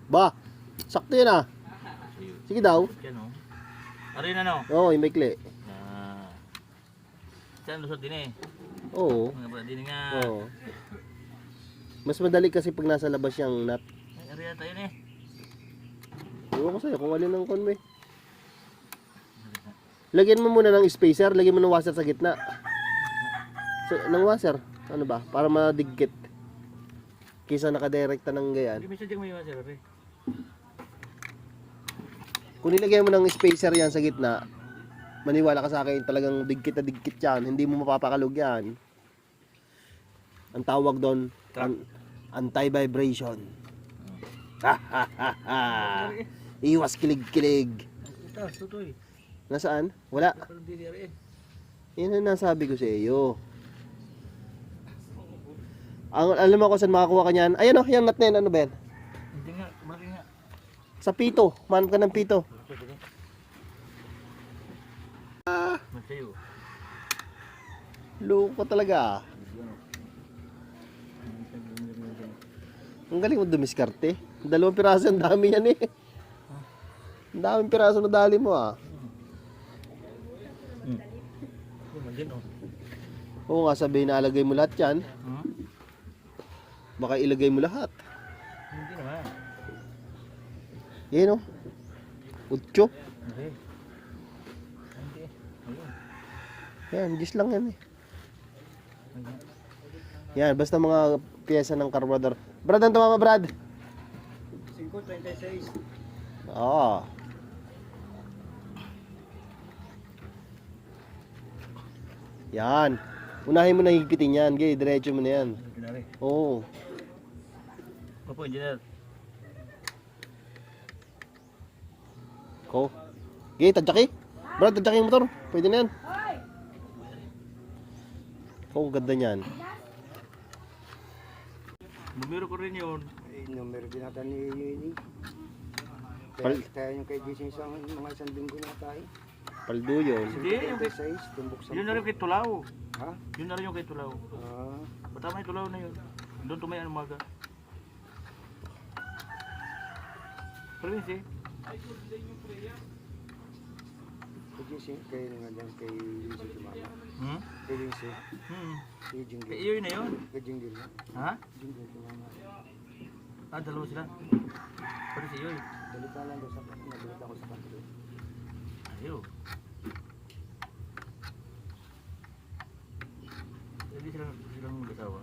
Ba, sakto yan ah. Sige daw. Yan o. Aray na no? Oo, yung maikli. Saan lusot din eh. Oo. Mga ba din nga. Oo. Mas madali kasi pag nasa labas yung nut. Ay, aray na tayo na eh. Ewan ko sa'yo kung alin ng conme. Lagyan mo muna ng spacer, lagyan mo ng washer sa gitna. So, ng washer, ano ba? Para madigkit. Kisa nakadirekta ng gayan. Hindi may sadyang may washer aray. Kung nilagyan mo ng spacer yan sa gitna, maniwala ka sa akin, talagang digkit na digkit yan. Hindi mo mapapakalog yan. Ang tawag doon, anti-vibration. Iwas kilig-kilig. Ito, tutoy. Nasaan? Wala. Parang dili aray eh. Yan ang nasabi ko sa iyo. Alam mo kung saan makakuha ka niyan? Ayan o, yan nut na yan. Ano ba yan? Hindi nga, mali nga. Sa pito. Manap ka ng pito. Masayo. Loko talaga. Ang galing mo dumiskarte. 2 piraso, ang dami yan eh. Ang daming piraso na dali mo ah. Magin o. Oo nga, sabihin na alagay mo lahat yan. Baka ilagay mo lahat. Hindi naman. Yan o. 8. Hindi. Hindi. Ayun. Yan, just lang yan eh. Yan, basta mga piyesa ng carburetor. Brad, ang tumama Brad? 5.26. Oo. Yan. Unahin mo na higpitin yan. Gay, diretso mo na yan. Pinari. Oo. Opo, engineer. Ko. Gay, tadjaki. Brad, tadjaki yung motor. Pwede na yan. Oo, ganda niyan. Numero ko rin yun. Numero din natin ni Yuni. Kaya yung kay Jason mga isang linggo na tayo. Paldo yun. Hindi, yung kay... 26, tumbok sa... Yun na rin kay Tulaw. Ha? Yun na rin yung kay Tulaw. Ah, Patama yung Tulaw na yun. Doon tumayan umaga. Province eh. kay Jason, kay nga dyan, kay Jason Tumama. Hmm? Kay Jason, kay Kay Jingle. iyo yun na yun. Kay Jingle. Ha? Jingle Tumama. Ah, dalawa sila. Pati si Yoy. Dalita lang daw sa kanto. Nagbalita ko sa kanto. Ayaw. Hindi silang mag-asawa.